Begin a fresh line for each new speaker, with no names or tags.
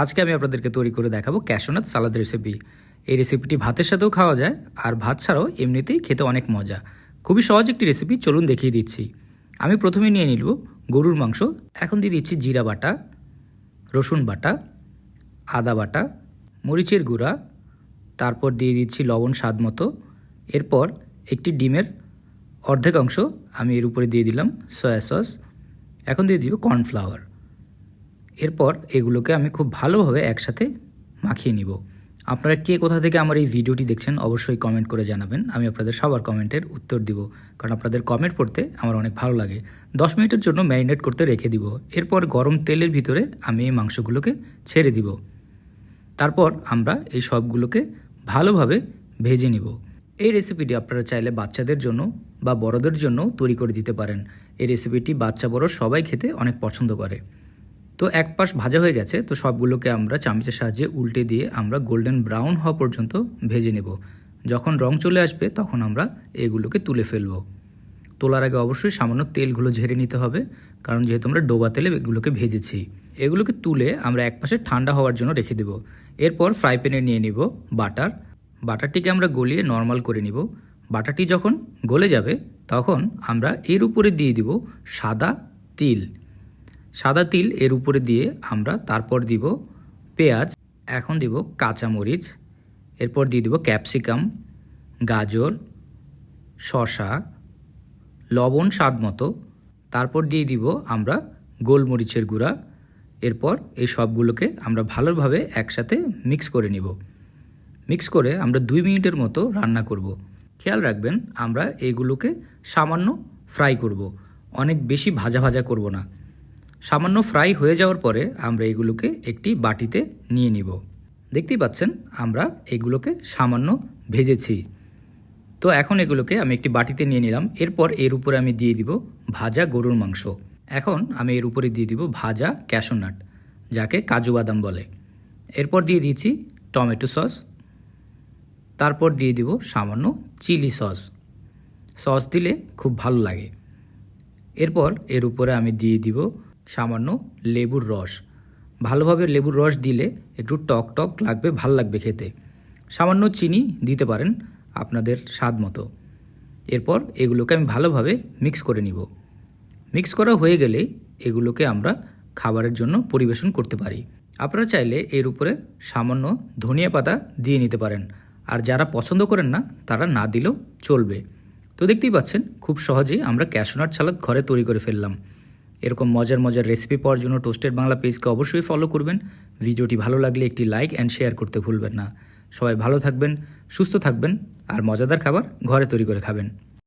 আজকে আমি আপনাদেরকে তৈরি করে দেখাবো ক্যাশনাট সালাদ রেসিপি। এই রেসিপিটি ভাতের সাথেও খাওয়া যায়, আর ভাত ছাড়াও এমনিতেই খেতে অনেক মজা। খুবই সহজ একটি রেসিপি, চলুন দেখিয়ে দিচ্ছি। আমি প্রথমে নিয়ে নিব গরুর মাংস। এখন দিয়ে দিচ্ছি জিরা বাটা, রসুন বাটা, আদা বাটা, মরিচের গুঁড়া, তারপর দিয়ে দিচ্ছি লবণ স্বাদ মতো। এরপর একটি ডিমের অর্ধেক অংশ আমি এর উপরে দিয়ে দিলাম সয়া সস। এখন দিয়ে দিব কর্নফ্লাওয়ার। এরপর এগুলোকে আমি খুব ভালোভাবে একসাথে মাখিয়ে নিব। আপনারা কে কোথা থেকে আমার এই ভিডিওটি দেখছেন অবশ্যই কমেন্ট করে জানাবেন। আমি আপনাদের সবার কমেন্টের উত্তর দিব, কারণ আপনাদের কমেন্ট পড়তে আমার অনেক ভালো লাগে। 10 মিনিটের জন্য ম্যারিনেট করতে রেখে দিব। এরপর গরম তেলের ভিতরে আমি এই মাংসগুলোকে ছেড়ে দিব। তারপর আমরা এই সবগুলোকে ভালোভাবে ভেজে নিব। এই রেসিপিটি আপনারা চাইলে বাচ্চাদের জন্য বা বড়দের জন্য তৈরি করে দিতে পারেন। এই রেসিপিটি বাচ্চা বড় সবাই খেতে অনেক পছন্দ করে। তো এক পাশ ভাজা হয়ে গেছে, তো সবগুলোকে আমরা চামচের সাহায্যে উল্টে দিয়ে আমরা গোল্ডেন ব্রাউন হওয়া পর্যন্ত ভেজে নেব। যখন রং চলে আসবে তখন আমরা এগুলোকে তুলে ফেলব। তোলার আগে অবশ্যই সামান্য তেলগুলো ঝেড়ে নিতে হবে, কারণ যেহেতু আমরা ডোবা তেলে এগুলোকে ভেজেছি। এগুলোকে তুলে আমরা এক পাশে ঠান্ডা হওয়ার জন্য রেখে দেব। এরপর ফ্রাই প্যানে নিয়ে নিব বাটার। বাটারটিকে আমরা গলিয়ে নর্মাল করে নিব। বাটারটি যখন গলে যাবে তখন আমরা এর উপরে দিয়ে দিব সাদা তিল। সাদা তিল এর উপরে দিয়ে আমরা তারপর দিব পেঁয়াজ, এখন দিব কাঁচামরিচ, এরপর দিয়ে দিব ক্যাপসিকাম, গাজর, শসা, লবণ স্বাদ মতো, তারপর দিয়ে দিব আমরা গোলমরিচের গুঁড়া। এরপর এই সবগুলোকে আমরা ভালোভাবে একসাথে মিক্স করে নিব। মিক্স করে আমরা 2 মিনিটের মতো রান্না করব। খেয়াল রাখবেন আমরা এইগুলোকে সামান্য ফ্রাই করব, অনেক বেশি ভাজা ভাজা করব না। সামান্য ফ্রাই হয়ে যাওয়ার পরে আমরা এগুলোকে একটি বাটিতে নিয়ে নিব। দেখতেই পাচ্ছেন আমরা এগুলোকে সামান্য ভেজেছি। তো এখন এগুলোকে আমি একটি বাটিতে নিয়ে নিলাম। এরপর এর উপরে আমি দিয়ে দিব ভাজা গরুর মাংস। এখন আমি এর উপরে দিয়ে দিব ভাজা ক্যাশনাট, যাকে কাজু বাদাম বলে। এরপর দিয়ে দিয়েছি টমেটো সস, তারপর দিয়ে দিব সামান্য চিলি সস। সস দিলে খুব ভালো লাগে। এরপর এর উপরে আমি দিয়ে দিব সামান্য লেবুর রস। ভালোভাবে লেবুর রস দিলে একটু টক টক লাগবে, ভাল লাগবে খেতে। সামান্য চিনি দিতে পারেন আপনাদের স্বাদ মতো। এরপর এগুলোকে আমি ভালোভাবে মিক্স করে নিব। মিক্স করা হয়ে গেলে এগুলোকে আমরা খাবারের জন্য পরিবেশন করতে পারি। আপনারা চাইলে এর উপরে সামান্য ধনিয়া পাতা দিয়ে নিতে পারেন, আর যারা পছন্দ করেন না তারা না দিলেও চলবে। তো দেখতেই পাচ্ছেন খুব সহজেই আমরা ক্যাশনাট সালাদ ঘরে তৈরি করে ফেললাম। এরকম মজার মজার রেসিপি পাওয়ার জন্য টোস্টেড বাংলা পেজকে অবশ্যই ফলো করবেন। ভিডিওটি ভালো লাগলে একটি লাইক অ্যান্ড শেয়ার করতে ভুলবেন না। সবাই ভালো থাকবেন, সুস্থ থাকবেন, আর মজাদার খাবার ঘরে তৈরি করে খাবেন।